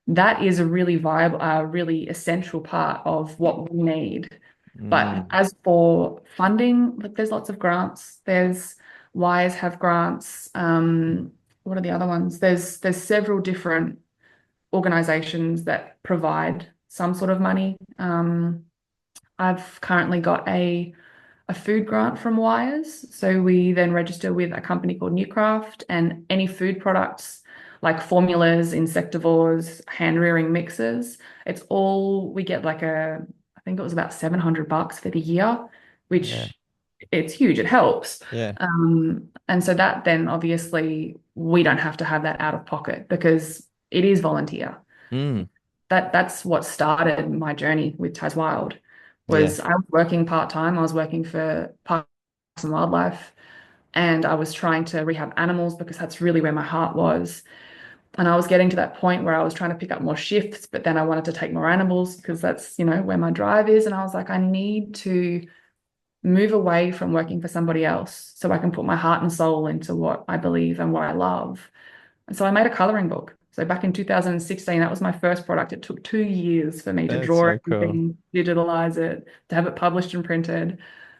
that is a really viable, really essential part of what we need. But Mm, as for funding, look, there's lots of grants. There's Wise have grants. What are the other ones? There's several different organizations that provide some sort of money. I've currently got a food grant from Wires. So we then register with a company called Newcraft, and any food products like formulas, insectivores, hand rearing mixes, it's all we get like I think it was about $700 for the year, yeah. which it's huge. It helps. Yeah. And so that then obviously we don't have to have that out of pocket because it is volunteer. Mm, That's what started my journey with TasWild. yeah. Was I was working part-time. I was working for Parks and Wildlife, and I was trying to rehab animals because that's really where my heart was. And I was getting to that point where I was trying to pick up more shifts, but then I wanted to take more animals because that's, where my drive is. And I was like, I need to move away from working for somebody else so I can put my heart and soul into what I believe and what I love. And so I made a coloring book. So back in 2016, that was my first product. It took 2 years for me to That's draw so cool. everything, digitalize it, to have it published and printed.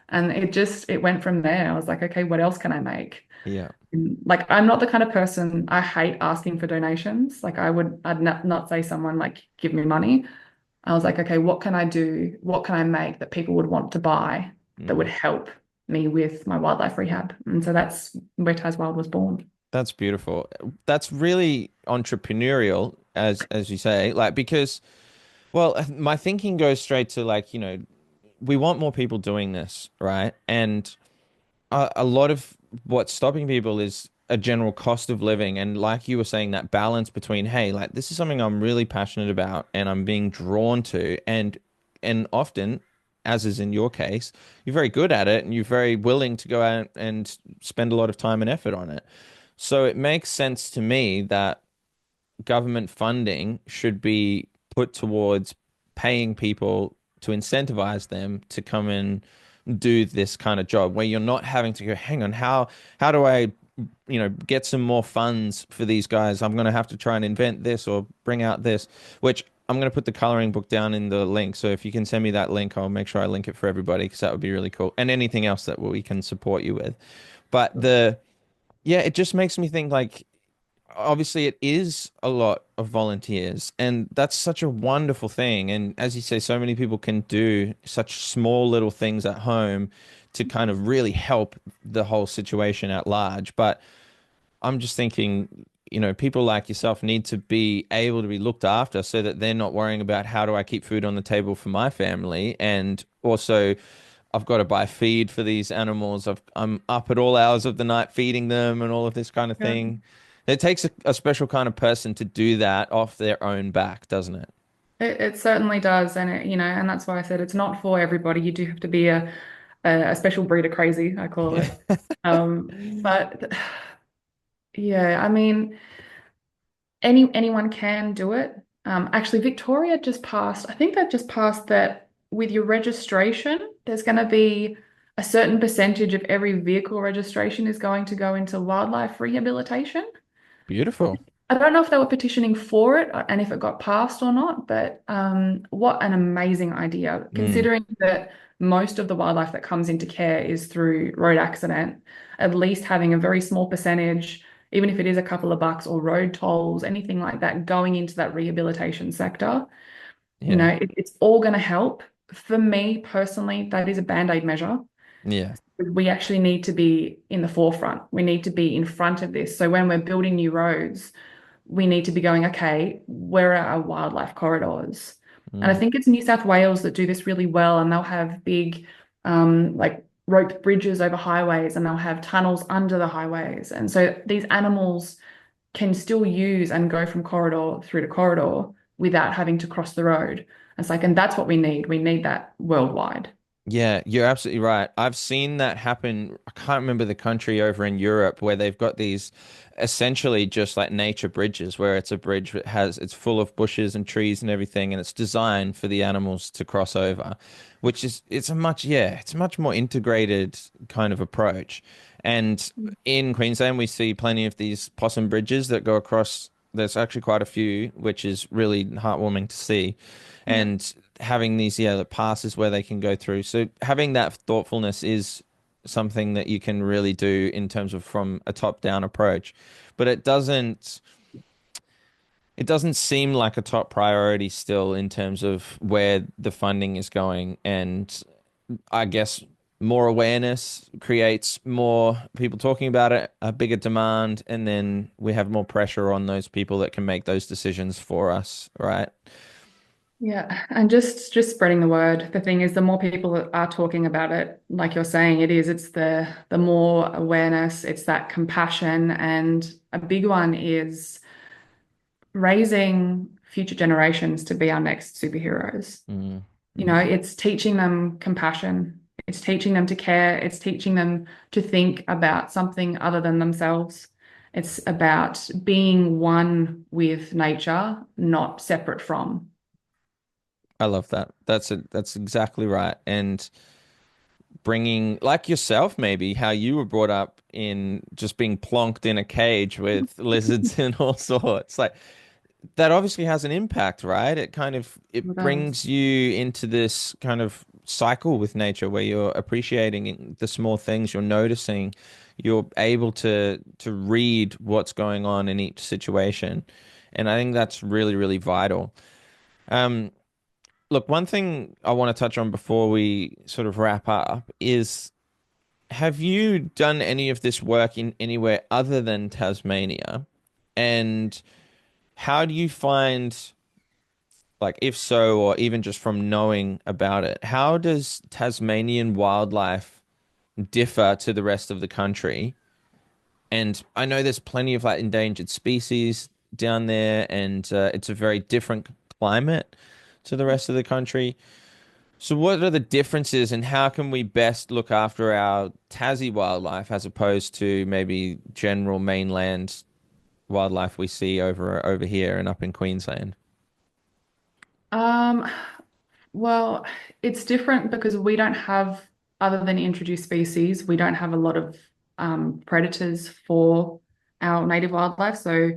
And it went from there. I was like, okay, what else can I make? Yeah. And, like, I'm not the kind of person, I hate asking for donations. Like I'd not say someone like, give me money. I was like, okay, what can I do? What can I make that people would want to buy that would Mm. help me with my wildlife rehab? And so that's where TasWild was born. That's beautiful. That's really entrepreneurial, as you say, like because, well, my thinking goes straight to like, we want more people doing this, right? And a lot of what's stopping people is a general cost of living. And like you were saying, that balance between, hey, like this is something I'm really passionate about and I'm being drawn to. And often, as is in your case, you're very good at it and you're very willing to go out and spend a lot of time and effort on it. So it makes sense to me that government funding should be put towards paying people to incentivize them to come and do this kind of job where you're not having to go, hang on, how do I, get some more funds for these guys? I'm going to have to try and invent this or bring out this, which I'm going to put the coloring book down in the link. So if you can send me that link, I'll make sure I link it for everybody because that would be really cool. And anything else that we can support you with. But yeah, it just makes me think like obviously it is a lot of volunteers and that's such a wonderful thing, and as you say, so many people can do such small little things at home to kind of really help the whole situation at large. But I'm just thinking, people like yourself need to be able to be looked after so that they're not worrying about how do I keep food on the table for my family, and also I've got to buy feed for these animals. I'm up at all hours of the night feeding them and all of this kind of Yeah. thing. It takes a special kind of person to do that off their own back, doesn't it? It certainly does, and and that's why I said it's not for everybody. You do have to be a special breed of crazy, I call Yeah. it. But yeah, I mean, anyone can do it. Actually, Victoria just passed. I think they've just passed that with your registration, there's going to be a certain percentage of every vehicle registration is going to go into wildlife rehabilitation. Beautiful. I don't know if they were petitioning for it and if it got passed or not, but what an amazing idea, Mm, considering that most of the wildlife that comes into care is through road accident, at least having a very small percentage, even if it is a couple of bucks or road tolls, anything like that, going into that rehabilitation sector, yeah. it's all going to help. For me personally, that is a band-aid measure. Yeah. We actually need to be in the forefront. We need to be in front of this. So when we're building new roads, we need to be going, okay, where are our wildlife corridors? And I Mm, think it's New South Wales that do this really well, and they'll have big, like rope bridges over highways, and they'll have tunnels under the highways. And so these animals can still use and go from corridor through to corridor without having to cross the road. It's like, and that's what we need. We need that worldwide. yeah, you're absolutely right. I've seen that happen. I can't remember the country over in Europe where they've got these essentially just like nature bridges where it's a bridge that it's full of bushes and trees and everything and it's designed for the animals to cross over, which is it's a much more integrated kind of approach. And in Queensland we see plenty of these possum bridges that go across. There's actually quite a few, which is really heartwarming to see. Yeah. And having these, the passes where they can go through. So having that thoughtfulness is something that you can really do in terms of from a top-down approach. But it doesn't seem like a top priority still in terms of where the funding is going. And I guess more awareness creates more people talking about it, a bigger demand, and then we have more pressure on those people that can make those decisions for us, right? Yeah, and just spreading the word. The thing is, the more people that are talking about it, like you're saying, it's the more awareness, it's that compassion, and a big one is raising future generations to be our next superheroes. Mm, It's teaching them compassion, it's teaching them to care, it's teaching them to think about something other than themselves. It's about being one with nature, not separate from. I love that. That's exactly right. And bringing, like yourself, maybe how you were brought up in just being plonked in a cage with lizards and all sorts. Like that obviously has an impact, right? It It does. brings you into this kind of cycle with nature where you're appreciating the small things, you're noticing, you're able to read what's going on in each situation. And I think that's really, really vital. Um, Look, one thing I want to touch on before we sort of wrap up is have you done any of this work in anywhere other than Tasmania? And how do you find, like, if so, or even just from knowing about it, how does Tasmanian wildlife differ to the rest of the country? And I know there's plenty of like endangered species down there, and it's a very different climate to the rest of the country. So, what are the differences, and how can we best look after our Tassie wildlife as opposed to maybe general mainland wildlife we see over here and up in Queensland? Um, well, it's different because we don't have, other than introduced species, we don't have a lot of predators for our native wildlife. So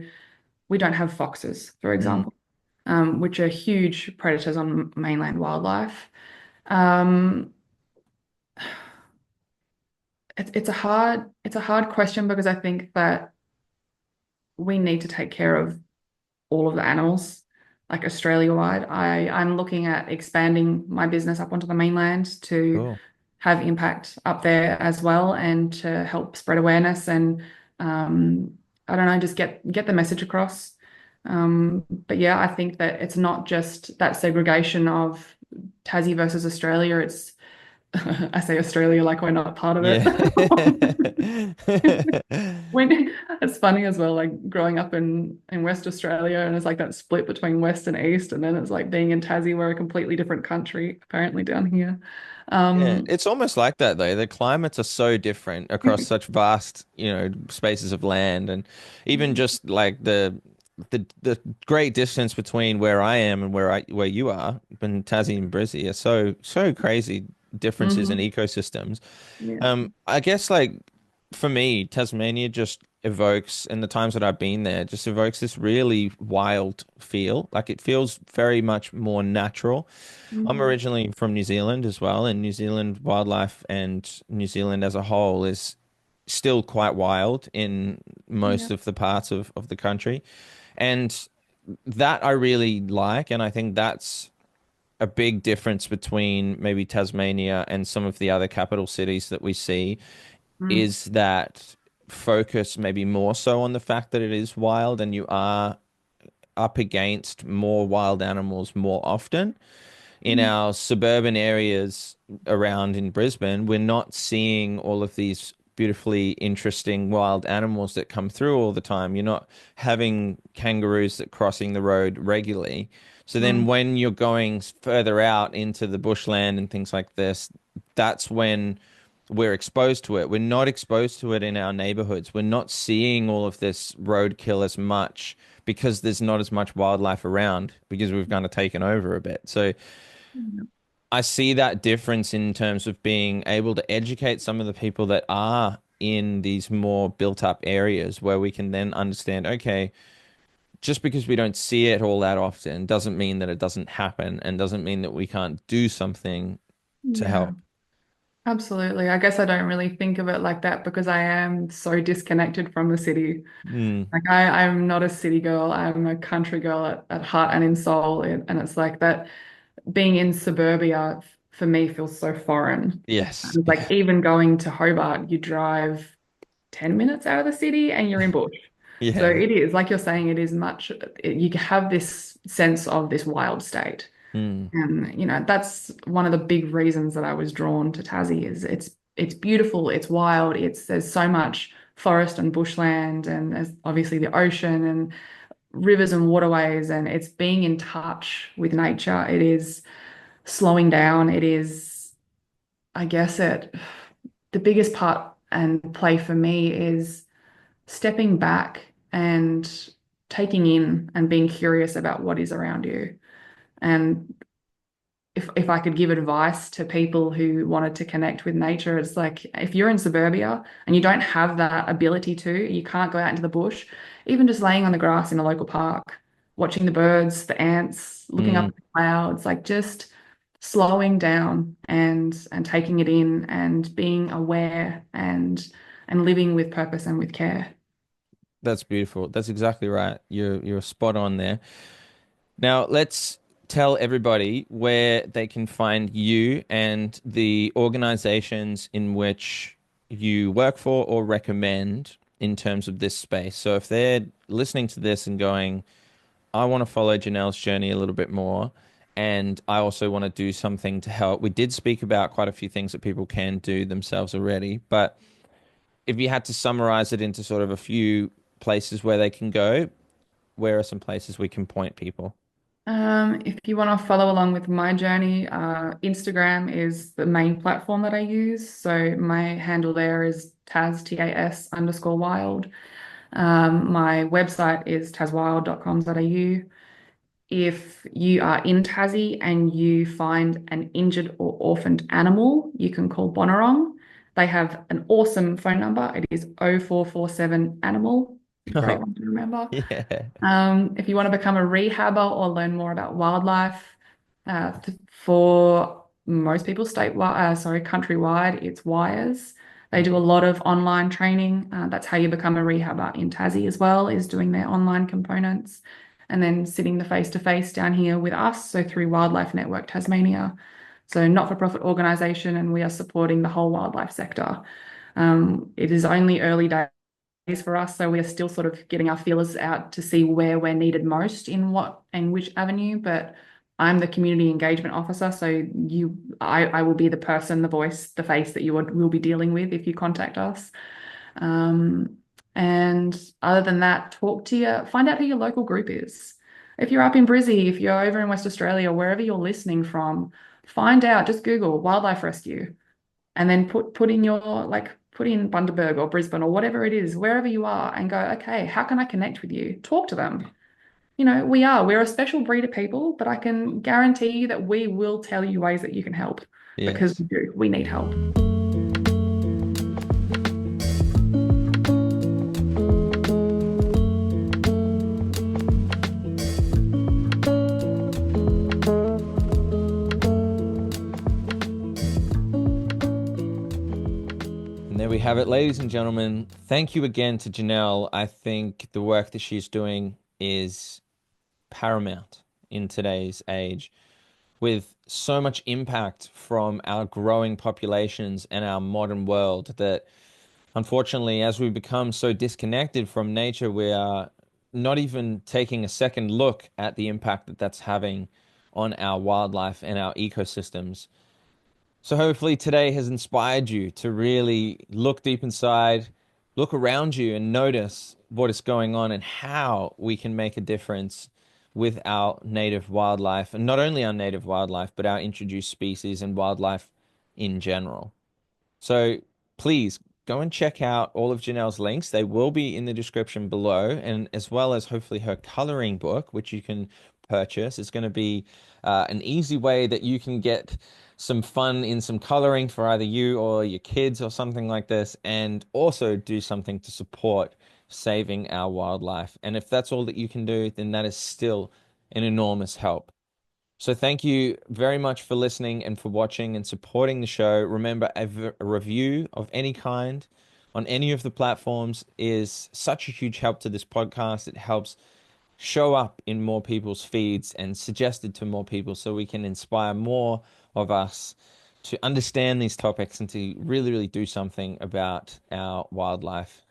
we don't have foxes, for Mm, example, which are huge predators on mainland wildlife. Um, it's a hard question because I think that we need to take care of all of the animals, like Australia-wide. I'm looking at expanding my business up onto the mainland to cool. have impact up there as well and to help spread awareness and I don't know, just get the message across. But yeah, I think that it's not just that segregation of Tassie versus Australia. I say Australia like we're not part of Yeah. it. When it's funny as well, like growing up in West Australia, and it's like that split between West and East, and then it's like being in Tassie, we're a completely different country, apparently down here. Yeah, Um, it's almost like that though. The climates are so different across such vast, spaces of land, and even just like the great distance between where I am and where you are, in Tassie and Brizzy, are so crazy differences in mhm. ecosystems. Yeah. I guess like for me, Tasmania just evokes, in the times that I've been there, just evokes this really wild feel. Like it feels very much more natural. I'm Mm. originally from New Zealand as well, and New Zealand wildlife and New Zealand as a whole is still quite wild in Yeah. most of the parts of the country. And that I really like, and I think that's a big difference between maybe Tasmania and some of the other capital cities that we see Mm. is that focus maybe more so on the fact that it is wild and you are up against more wild animals more often. In Mm. our suburban areas around in Brisbane, we're not seeing all of these beautifully interesting wild animals that come through all the time. You're not having kangaroos that crossing the road regularly. So then Mm. when you're going further out into the bushland and things like this, that's when we're exposed to it. We're not exposed to it in our neighborhoods. We're not seeing all of this roadkill as much because there's not as much wildlife around because we've kind of taken over a bit. So Yeah. I see that difference in terms of being able to educate some of the people that are in these more built up areas where we can then understand, okay, just because we don't see it all that often doesn't mean that it doesn't happen and doesn't mean that we can't do something to Yeah. help. Absolutely. I guess I don't really think of it like that because I am so disconnected from the city. Mm, Like I'm not a city girl. I'm a country girl at heart and in soul. And it's like that being in suburbia for me feels so foreign. yes. And like even going to Hobart, you drive 10 minutes out of the city and you're in bush. So Yeah. it is, like you're saying, it is much, you have this sense of this wild state. Mm, And that's one of the big reasons that I was drawn to Tassie is it's beautiful, it's wild, there's so much forest and bushland, and there's obviously the ocean and rivers and waterways, and it's being in touch with nature. It is slowing down. It is, I guess the biggest part and play for me is stepping back and taking in and being curious about what is around you. And if I could give advice to people who wanted to connect with nature, it's like if you're in suburbia and you don't have that ability to, you can't go out into the bush, even just laying on the grass in a local park, watching the birds, the ants, looking up mm. at the clouds, like just slowing down and taking it in and being aware and living with purpose and with care. That's beautiful. That's exactly right. You're spot on there. Now, let's tell everybody where they can find you and the organizations in which you work for or recommend in terms of this space. So if they're listening to this and going, I want to follow Janelle's journey a little bit more, and I also want to do something to help. We did speak about quite a few things that people can do themselves already, but if you had to summarize it into sort of a few places where they can go, where are some places we can point people? If you want to follow along with my journey, Instagram is the main platform that I use. So my handle there is TAS_wild. My website is taswild.com.au. If you are in Tassie and you find an injured or orphaned animal, you can call Bonarong. They have an awesome phone number. It is 0447 animal. Great one to remember. Yeah. If you want to become a rehabber or learn more about wildlife, for most people countrywide, it's Wires. They do a lot of online training. That's how you become a rehabber in Tassie as well, is doing their online components and then sitting the face-to-face down here with us, so through Wildlife Network Tasmania. So not-for-profit organisation, and we are supporting the whole wildlife sector. It is only early days for us. So we are still sort of getting our feelers out to see where we're needed most in what and which avenue. But I'm the community engagement officer, so I will be the person, the voice, the face that will be dealing with if you contact us. Um, and other than that, find out who your local group is. If you're up in Brizzy, if you're over in West Australia, wherever you're listening from, find out, just Google wildlife rescue and then put in Bundaberg or Brisbane or whatever it is, wherever you are, and go, okay, how can I connect with you? Talk to them. We're a special breed of people, but I can guarantee you that we will tell you ways that you can help because Yes. we need help. And there we have it, ladies and gentlemen. Thank you again to Janelle. I think the work that she's doing is paramount in today's age, with so much impact from our growing populations and our modern world that unfortunately, as we become so disconnected from nature, we are not even taking a second look at the impact that that's having on our wildlife and our ecosystems. So hopefully today has inspired you to really look deep inside, look around you and notice what is going on and how we can make a difference with our native wildlife, and not only our native wildlife, but our introduced species and wildlife in general. So please go and check out all of Janelle's links. They will be in the description below, and as well as hopefully her coloring book, which you can purchase. It's going to be an easy way that you can get some fun in some coloring for either you or your kids or something like this, and also do something to support saving our wildlife. And if that's all that you can do, then that is still an enormous help. So thank you very much for listening and for watching and supporting the show. Remember, a review of any kind on any of the platforms is such a huge help to this podcast. It helps show up in more people's feeds and suggested to more people so we can inspire more of us to understand these topics and to really, really do something about our wildlife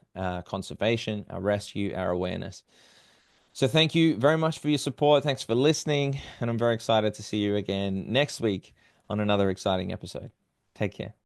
conservation, our rescue, our awareness. So thank you very much for your support. Thanks for listening. And I'm very excited to see you again next week on another exciting episode. Take care.